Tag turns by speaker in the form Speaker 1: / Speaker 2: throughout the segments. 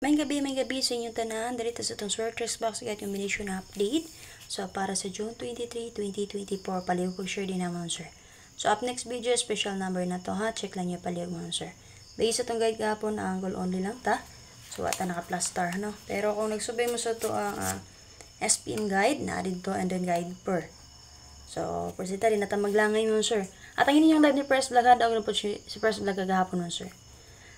Speaker 1: May gabi sa inyong tanan. Dito sa itong Swertres Box guide combination update. So, para sa June 23, 2024, palihog ko share din naman, sir. So, up next video, special number na to ha. Check lang nyo palihog mo, sir. Based sa itong guide gapon, angle only lang ta. So, ata naka-plus star, no? Pero kung nagsubay mo sa ito ang SPM guide, na-added to and then guide per. So, presita rin natin maglangay mo, sir. At ang inyong live ni Press Vlog, hadaw na po si Press Vlog kagahapon mo, sir.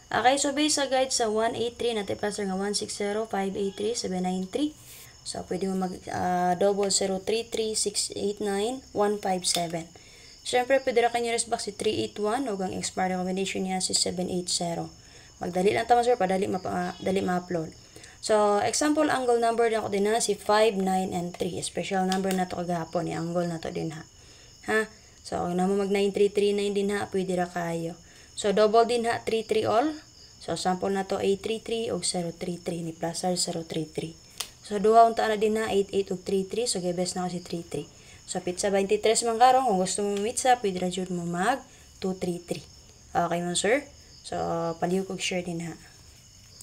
Speaker 1: Okay, so based sa guide sa 183, natin plaster nga 160, 583, 793. So, pwede mo mag-double 033, 689, 157. Siyempre, pwede rin kanyo resbox si 381 o ang expired combination niya si 780. Magdali lang tama, sir, padali ma-upload. So, example angle number na ko din na si 5, 9, and 3. Special number na to kagahapon, yung angle na to din ha. Ha? So, kung na mo mag-9339 din ha, pwede ra kayo. So, double din ha, 3-3 all. So, sample na to 833 o 033 ni plus R 033. So, duha unta na din ha, 88 o 33. So, gabes na kasi 33. So, pizza 23 man karong. Kung gusto mo pizza, pwede ra jud mo mag 233. Okay mo, sir? So, palihog og share din ha.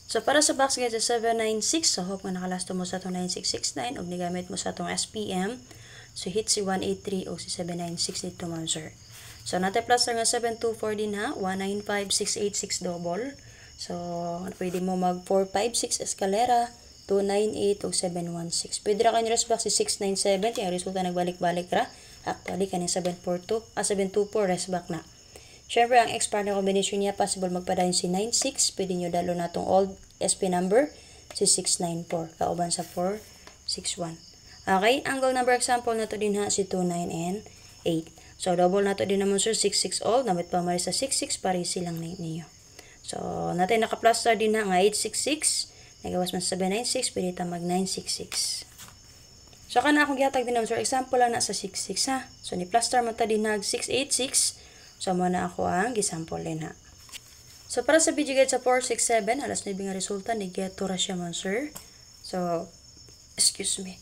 Speaker 1: So, para sa box guys sa 796, so hope nga nakalasto mo sa itong 9669 o nigamit mo sa itong SPM. So, hit si 183 o si 796 dito mo, sir. So, natin plus nga 724 din ha. 195686 double. So, pwede mo mag 456 escalera. 298 o 716. Pwede ra kanyo resback si 697. Yung resulta nagbalik-balik ra. Actually, kaning 724 resback na. Siyempre, ang expert na combination niya, possible magpadayon si 96. Pwede nyo dalo na itong old SP number si 694. Kauban sa 461. Okay, angle number example na to din ha, si 29 and 8. So, double na to din naman, sir, 66 all. Namit pa mali sa 66, pare silang ninyo. So, natin naka-plus star din na nga 866. Nagawas man sa 796, pwede ta mag 966. So, kana akong gihatag din naman, sir. Example lang na sa 66, ha. So, ni plus star man ta din na 686. So, muna ako ang gisample din, ha. So, para sa video guide sa 467, alas 9 nga resulta, ni-get to ra siya man, sir. So, excuse me.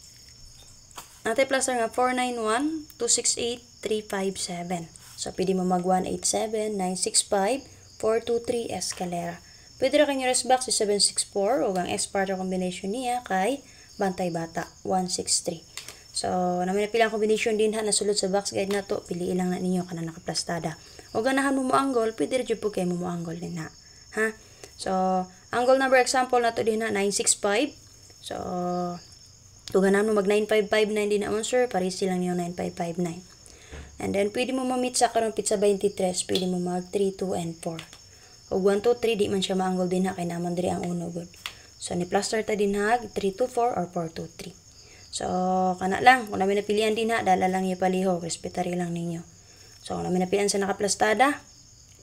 Speaker 1: Natin plus star nga 491, 268, 357. So, pwede mo mag 187, 965, 423 escalera. Pwede rin kanyo resback si 764 o ang S-partner combination niya kay Bantay Bata 163. So, namin napilang combination din ha nasulod sa box guide na to. Piliin lang na ninyo ka na nakaplastada. O ganahan mo angle, pwede rin po kayo mo angle din ha. Ha? So, angle number example na to din ha 965. So, kung ganahan mo mag 9559 din naman, sir, pares silang niyo 9559. And then, pwede mo mamit sa karon pizza 23, pwede mo mag 3, 2, and 4. O 1, 2, 3, di man siya ma-angle din ha, kay naman diri ang uno good. So, ni plaster ta din ha, 3, 2, 4, or 4, 2, 3. So, kana lang, kung namin napilian din ha, dala lang yung palihog, respetary lang ninyo. So, kung namin napilian sa nakaplastada,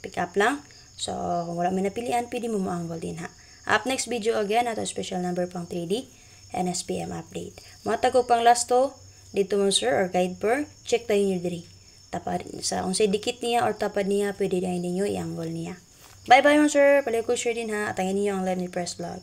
Speaker 1: pick up lang. So, kung wala namin napilian, pwede mo ma-angle din ha. Up next video again, ato special number pang 3D and SPM update. Mga tago pang lasto, dito mo, sir, or guide per, check tayo nyo diri. Tapad sa kung say dikit niya or tapad niya, pwede na ninyo i-angle niya. Bye bye, sir. Palihog ko share din ha. At angin niyo ang live ni Press Vlog.